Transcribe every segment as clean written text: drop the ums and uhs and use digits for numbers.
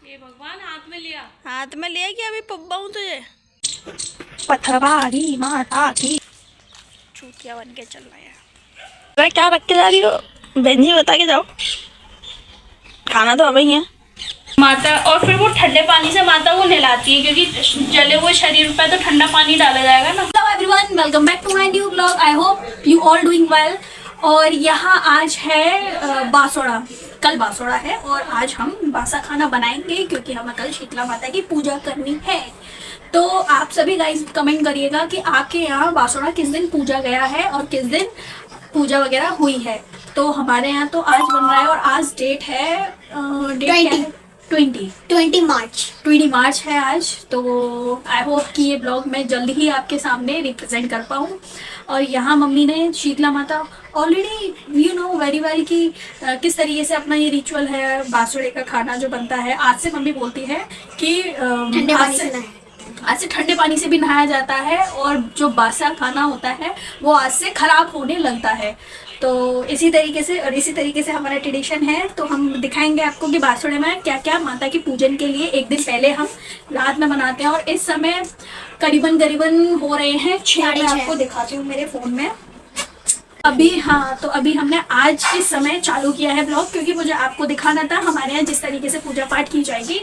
ये भगवान हाथ में लिया। हाथ में लिया कि अभी पब्बा हूँ तुझे। पथरवारी माता की चूतिया बन के चल रहा है। मैं क्या रख के जा रही हो? बहन जी बता के जाओ। खाना तो हमें ही है। माता और फिर वो ठंडे पानी से माता को नहलाती है क्योंकि जले हुए शरीर पे तो ठंडा पानी डाला जाएगा ना। Hello everyone, welcome back to my new blog. I hope you all doing well. और यहाँ आज है बासोड़ा। कल बासोड़ा है और आज हम बासा खाना बनाएंगे क्योंकि हमें कल शीतला माता की पूजा करनी है। तो आप सभी गाइस कमेंट करिएगा कि आपके यहाँ बासोड़ा किस दिन पूजा गया है और किस दिन पूजा वगैरह हुई है। तो हमारे यहाँ तो आज बन रहा है और आज डेट है 20 मार्च है आज। तो आई होप कि ये ब्लॉग मैं जल्दी ही आपके सामने रिप्रेजेंट कर पाऊँ। और यहाँ मम्मी ने शीतला माता already you know very well कि किस तरीके से अपना ये रिचुअल है। बासुड़े का खाना जो बनता है आज से मम्मी बोलती है कि आज से ठंडे पानी से भी नहाया जाता है और जो बासा खाना होता है वो आज से खराब होने लगता है। तो इसी तरीके से हमारा ट्रेडिशन है। तो हम दिखाएंगे आपको कि बासुड़े में क्या क्या माता की पूजन के लिए एक दिन पहले हम रात में बनाते हैं। और इस समय करीबन हो रहे हैं 6। मैं आपको दिखाती हूँ मेरे फोन में अभी। हाँ, तो अभी हमने आज इस समय चालू किया है ब्लॉग क्योंकि मुझे आपको दिखाना था हमारे यहाँ जिस तरीके से पूजा पाठ की जाएगी।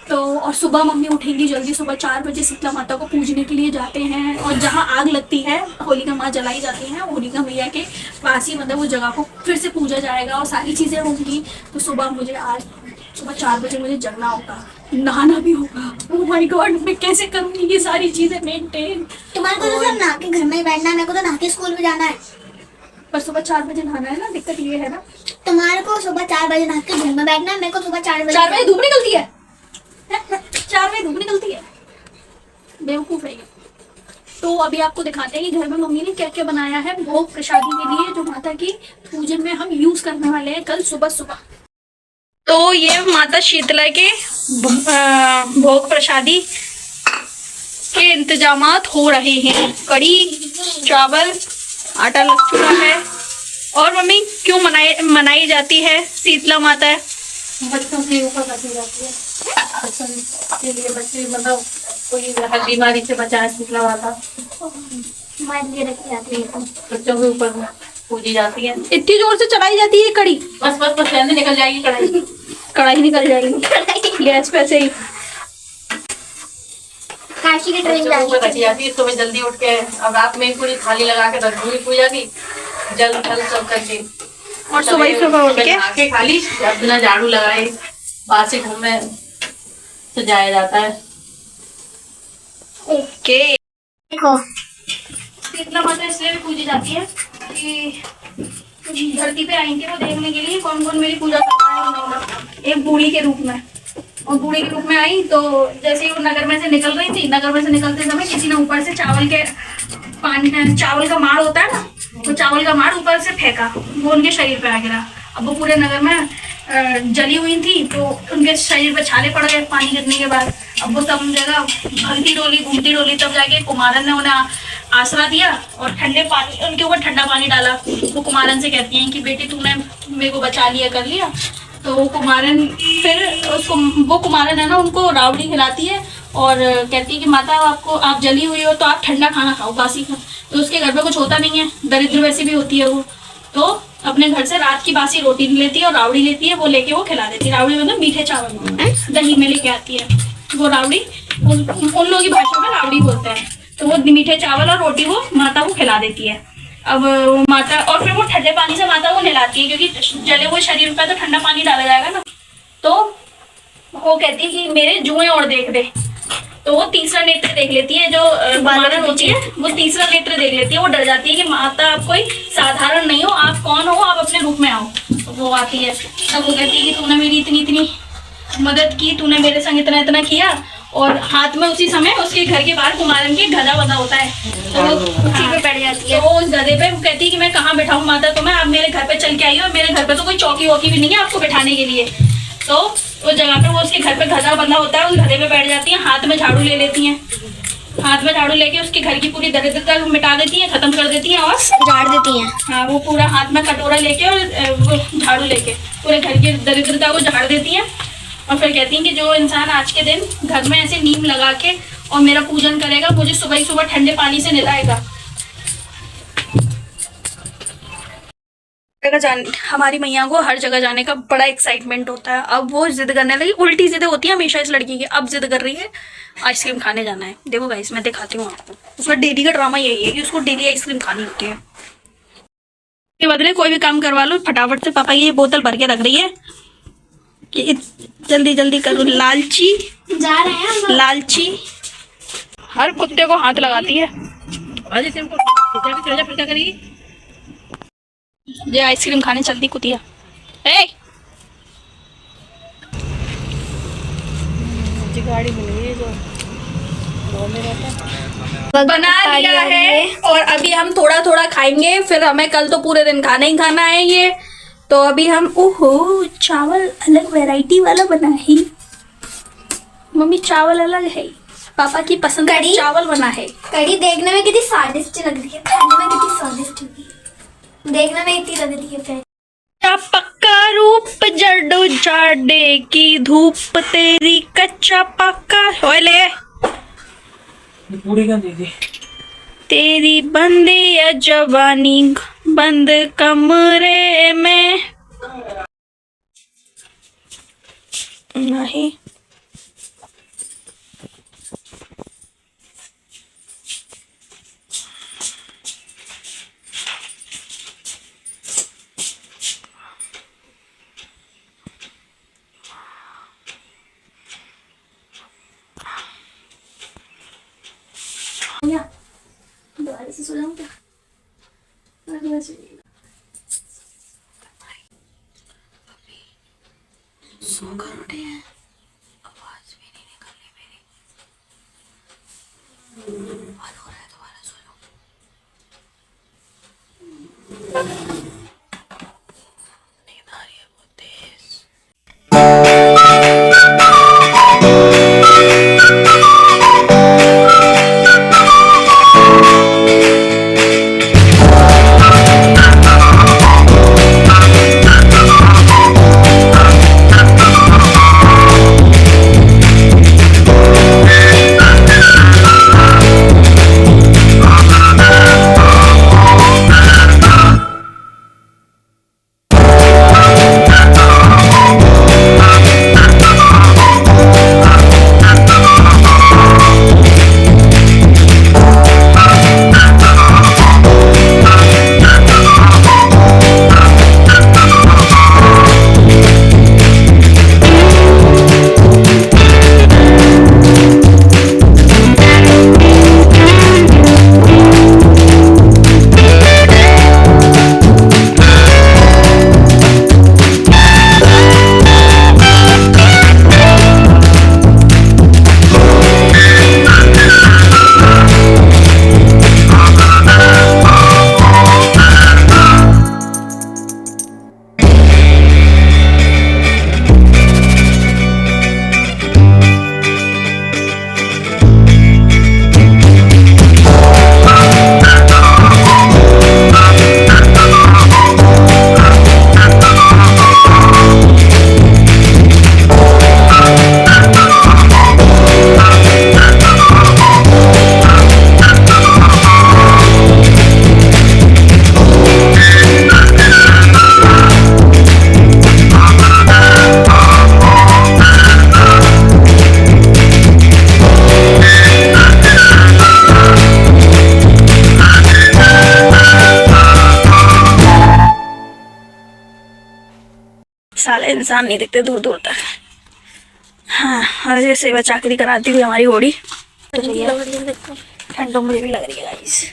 तो और सुबह मम्मी उठेंगी जल्दी, सुबह 4 बजे शीतला माता को पूजने के लिए जाते हैं। और जहाँ आग लगती है, होलिका माँ जलाई जाती हैं, होलिका मैया के पास ही मतलब उस जगह को फिर से पूजा जाएगा और सारी चीज़ें होंगी। तो सुबह 4 बजे मुझे जगना होगा, नहाना भी होगा। ओह माय गॉड, मैं कैसे करूँगी ये सारी चीज़ें मेंटेन। तुम्हारे को तो सब नहा के घर में ही बैठना है, मेरे को तो नहा के स्कूल में जाना है। पर सुबह 4 बजे नहाना है ना, दिक्कत ये है ना। तुम्हारे को सुबह 4 बजे नहा के घर में बैठना है, मेरे को सुबह 4 बजे 4 बजे धूप निकलती है। 4 बजे धूप निकलती है, बेवकूफ है ये। तो अभी आपको दिखाते हैं कि घर में मम्मी ने क्या क्या बनाया है भोग प्रसादी के लिए जो माता की पूजन में हम यूज करने वाले हैं कल सुबह। तो ये माता शीतला के भोग प्रसादी के इंतजामात हो रहे हैं। कड़ी, चावल, आटा लग चुका है। और मम्मी क्यों मनाई जाती है शीतला माता? बच्चों के ऊपर रखी जाती है, बच्चों के लिए, बच्चे मतलब कोई हर बीमारी से बचाए शीतला माता। रखी जाती है, बच्चों के ऊपर पूजी जाती है। इतनी जोर से चलाई जाती है कड़ी, बस रहने निकल जाएगी कढ़ाई निकल जाएगी गैस पे से ही। काशी की ट्रेन ऊपर रखी जाती है। सुबह जल्दी उठ के अब रात में पूरी थाली लगा के रख दूंगी पूजा की, जल थल सब करके। और सुबह उठ के खाली बिना झाड़ू लगाए बासी घर में सजाया जाता है। ओके। देखो शीतला माता इसलिए भी पूजी जाती है कि धरती पे आई थी वो देखने के लिए कौन कौन मेरी पूजा करता है और नहीं करता। एक बूढ़ी के रूप में, और बूढ़ी के रूप में आई तो जैसे ही वो नगर में से निकल रही थी, नगर में से निकलते समय किसी ने ऊपर से चावल का माड़ होता है ना, तो चावल का माड़ ऊपर से फेंका, वो उनके शरीर पे आ गिरा। अब वो पूरे नगर में जली हुई थी तो उनके शरीर पे छाले पड़ गए पानी गिरने के बाद। अब वो सब जगह भगती डोली घूमती डोली, तब जाके कुमारन ने उन्हें आसरा दिया और ठंडे पानी उनके ऊपर ठंडा पानी डाला। वो कुमारन से कहती हैं कि बेटी तुमने मेरे को बचा लिया, कर लिया। तो वो कुमारन है ना उनको रावड़ी खिलाती है और कहती है कि माता आप जली हुई हो तो आप ठंडा खाना खाओ, बासी खाओ। तो उसके घर पे कुछ होता नहीं है, दरिद्र वैसी भी होती है वो, तो अपने घर से रात की बासी रोटी लेती है और रावड़ी लेती है, वो लेके वो खिला देती है। रावड़ी मतलब मीठे चावल दही में लेके आती है वो रावड़ी, उन लोगों की भाषा में रावड़ी बोलते हैं। तो वो मीठे चावल और रोटी वो माता को खिला देती है। अब माता और फिर वो ठंडे पानी से माता को नहलाती है क्योंकि जले हुए शरीर पे तो ठंडा पानी डाला जाएगा ना। तो वो कहती है कि मेरे जुएं और देख दे। तो वो तीसरा नेत्र देख लेती है, जो कुमारन होती है वो तीसरा नेत्र देख लेती है। वो डर जाती है कि माता आप कोई साधारण नहीं हो, आप कौन हो, आप अपने रूप में आओ। तो वो आती है, तब वो कहती है कि तूने मेरी इतनी मदद की, तूने मेरे संग इतना किया। और हाथ में उसी समय उसके घर के बाहर कुमारन के गधा बंधा होता है, तो वो उसी पे बैठ जाती है। तो वो उस गधे पे कहती है कि मैं कहाँ बैठाऊँ माता तुम्हें, आप मेरे घर पे चल के आई हो, मेरे घर पे तो कोई चौकी वौकी भी नहीं है आपको बैठाने के लिए। तो उस जगह पे वो उसके घर पे गधा बंधा होता है, उस गधे पे बैठ जाती है, हाथ में झाड़ू ले लेती हैं, हाथ में झाड़ू लेके उसके घर की पूरी दरिद्रता मिटा देती है, खत्म कर देती है और झाड़ देती हैं। हाँ, वो पूरा हाथ में कटोरा लेके और वो झाड़ू लेके पूरे घर की दरिद्रता को झाड़ देती है। और फिर कहती हैं कि जो इंसान आज के दिन घर में ऐसे नीम लगा के और मेरा पूजन करेगा, मुझे सुबह ही सुबह ठंडे पानी से नहलाएगा। हमारी मैया को हर जगह जाने का बड़ा एक्साइटमेंट होता है। अब वो जिद करने लगी, उल्टी जिद होती है हमेशा इस लड़की की। अब जिद कर रही है आइसक्रीम खाने जाना है। देखो गाइस मैं दिखाती हूँ आपको, उसका डेली का ड्रामा यही है कि उसको डेली आइसक्रीम खानी होती है। के बदले कोई भी काम करवा लो फटाफट से, पापा ये बोतल भर के रख रही है कि जल्दी जल्दी करो। लालची जा रहे हैं हम। लालची हर कुत्ते को हाथ लगाती है। फिर क्या करेगी? ये आइसक्रीम खाने चलती कुतिया। ए गाड़ी मिल गई जो बना लिया है और अभी हम थोड़ा थोड़ा खाएंगे, फिर हमें कल तो पूरे दिन खाना ही खाना है ये। तो अभी हम ओहो चावल अलग वैरायटी वाला बना है मम्मी, चावल अलग है, पापा की पसंद का चावल बना है। कड़ी देखने में कितनी स्वादिष्ट लग रही है, खाने में कितनी स्वादिष्ट होगी, देखने में इतनी लग रही है। फिर पक्का रूप जड़ो जाडे की धूप तेरी कच्चा पक्का होले पूरी क्या दीदी तेरी बंदी है जवानी बंद कमरे में नहीं। दोबारा से सो जाऊं क्या? सोकर उठे हैं, आवाज भी नहीं निकल रही मेरी। मन हो रहा है दोबारा सो जाऊं। नींद आ रही है बहुत तेज। साले इंसान नहीं दिखते दूर दूर तक। हाँ और ये सेवा चाकरी कराती हुई हमारी घोड़ी ठंड तो मुझे भी लग रही है गाइस,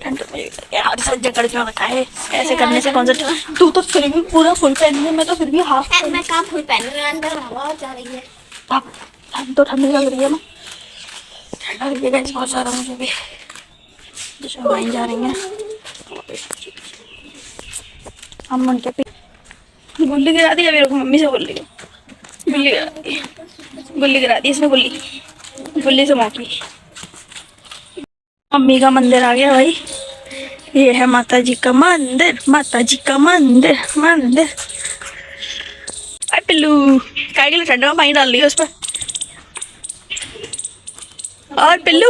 ठंड तो मुझे भी लग रही है। हाथ सज्जा कर क्यों रखा है, ऐसे करने से कौन सा तू तो फिर भी पूरा फुल पहन है, मैं तो फिर भी हाफ। मैं काम फुल पहन रही हूं, अंदर हवा जा रही है। ठंड तो ठंडी लग रही है ना, ठंड लग रही है गाइस बहुत ज़्यादा मुझे भी। जैसे वहीं जा रही हैं हम उनके पे गुल्ली गिरा दी। अभी रुको मम्मी से बोल रही हूँ, गुल्ली गिरा दी, गुल्ली गिरा दी इसमें, गुल्ली गुल्ली से मौकी। मम्मी का मंदिर आ गया भाई, ये है माता जी का मंदिर, माता जी का मंदिर मंदिर। अरे पिल्लू काय के लिए ठंडा में पानी डाल दिया उस पर। और पिल्लू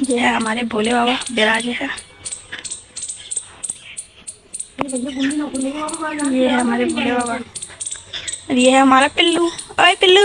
ये है हमारे भोले बाबा विराजे हैं। ये है हमारे भोले बाबा और ये है हमारा पिल्लू। ओए पिल्लू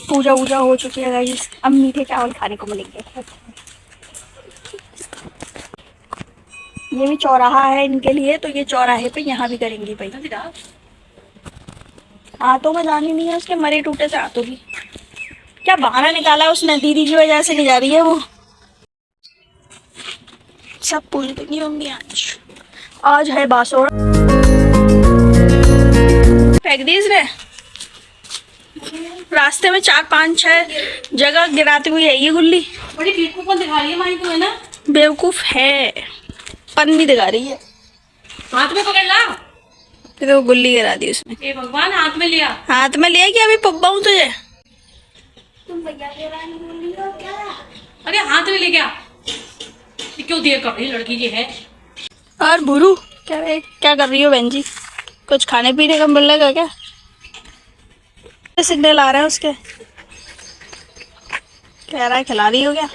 पूजा वूजा हो चुकी है गाइस, अब मीठे चावल खाने को मिलेंगे। ये भी चौराहा है इनके लिए, तो ये चौराहे पे यहाँ भी करेंगी भाई। हाथों में जानी नहीं है उसके, मरे टूटे से हाथों की। क्या बहाना निकाला उसने, दीदी की वजह से नहीं जा रही है वो। सब पूजनी होंगी आज। आज है बासोड़ा। फेंक दी इसने रास्ते में 4-5-6 जगह गिराती हुई है ये गुल्ली। बड़ी बेवकूफ दिखा रही है माई तुम्हें ना। बेवकूफ है, पन भी दिखा रही है। हाथ में पकड़ ला। तो गुल्ली गिरा दी उसने। हे भगवान, हाथ में लिया। हाथ में लिया कि अभी पब्बा हूँ तुझे। तुम भैया के रानी बोल रही हो क्या? अरे हाथ में ले गया। ये क्यों देर कर रही लड़की जी है। और भूरू क्या कर रही हो बहन जी? कुछ खाने पीने का मिल रहा क्या? सिग्नल आ रहा है उसके, कह रहा है खिला रही हो क्या?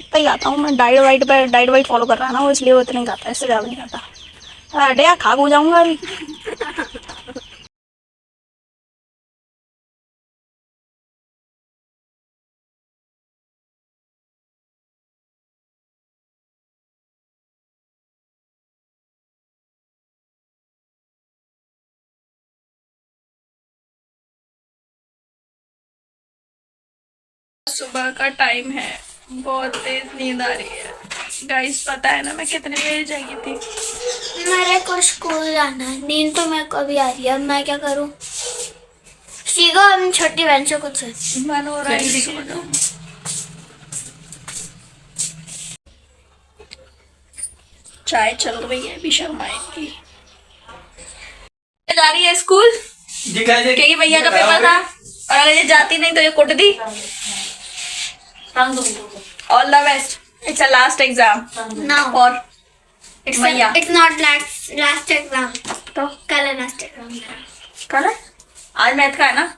तो खाता हूँ मैं, डाइट वाइट फॉलो कर रहा है ना वो, इसलिए वो इतना खाता है, इससे ज़्यादा नहीं खाता। अरे यार खा हो जाऊंगा अभी। सुबह का टाइम है, बहुत तेज नींद आ रही है गाइस। पता है ना मैं कितने बजे जागी थी? मेरे को स्कूल जाना है, नींद तो मेरे को भी आ रही है, अब मैं क्या करूं? सीखो हम छोटी बहन से कुछ मन हो रहा है सो जाऊं। चाय चल रही है, अभी शर्म आएगी। जा रही है स्कूल क्योंकि भैया का पेपर था, और अगर ये जाती नहीं तो ये कुट दी। All the best, it's a last exam now और इट्स भैया। इट्स नॉट लास्ट एग्जाम, तो कल है लास्ट एग्जाम। कल है, आज मैथ का है ना,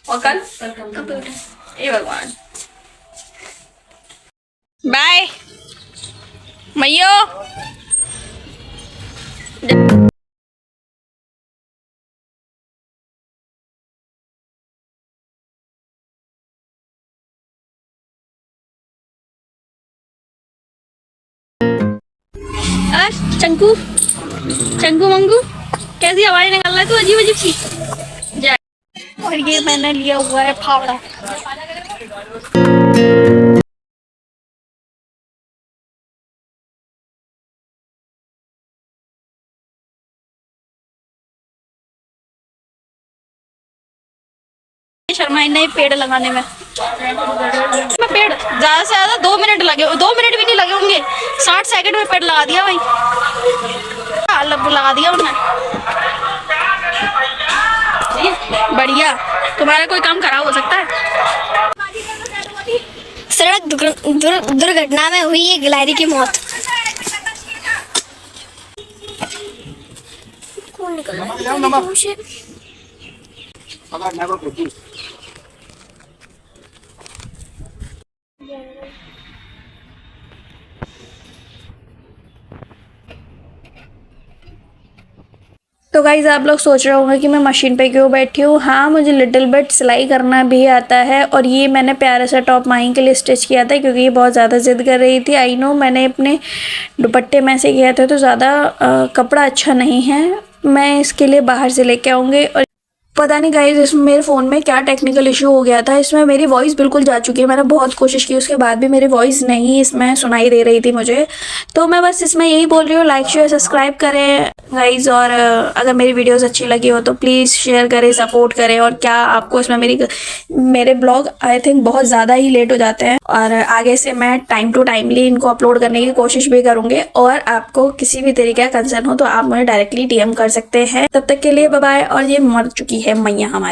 और कल कंप्यूटर। ए भगवान। बाय मैयो। चंकू चंकू मंगू कैसी आवाज निकाल रहा है तू, अजीब अजीब सी। और ये मैंने लिया हुआ है फावड़ा। शर्मा नहीं पेड़ लगाने में, पेड़ ज्यादा से ज्यादा 2 मिनट लगे, 2 मिनट भी नहीं लगे होंगे, 60 सेकंड में पेड़ लगा दिया भाई। लगा दिया उन्होंने। बढ़िया, तुम्हारा कोई काम खराब हो सकता है। सड़क दुर्घटना में हुई है गिलहरी की मौत। कौन निकल रहा है? तो गाइज आप लोग सोच रहे होंगे कि मैं मशीन पे क्यों बैठी हूँ। हाँ, मुझे लिटिल बिट सिलाई करना भी आता है और ये मैंने प्यारा सा टॉप माही के लिए स्टिच किया था क्योंकि ये बहुत ज़्यादा ज़िद कर रही थी। आई नो मैंने अपने दुपट्टे में से किया था तो ज़्यादा कपड़ा अच्छा नहीं है, मैं इसके लिए बाहर से लेके आऊँगी। और पता नहीं गाइज इसमें मेरे फ़ोन में क्या टेक्निकल इशू हो गया था, इसमें मेरी वॉइस बिल्कुल जा चुकी है। मैंने बहुत कोशिश की उसके बाद भी मेरी वॉइस नहीं इसमें सुनाई दे रही थी मुझे। तो मैं बस इसमें यही बोल रही हूँ, लाइक शेयर सब्सक्राइब करें गाइज। और अगर मेरी वीडियोस अच्छी लगी हो तो प्लीज़ शेयर करें, सपोर्ट करें। और क्या आपको इसमें मेरे ब्लॉग आई थिंक बहुत ज़्यादा ही लेट हो जाते हैं और आगे से मैं टाइम टू टाइमली इनको अपलोड करने की कोशिश भी करूँगी। और आपको किसी भी तरीके का कंसर्न हो तो आप मुझे डायरेक्टली DM कर सकते हैं। तब तक के लिए बाय बाय। और ये मर चुकी है मैया हमारी।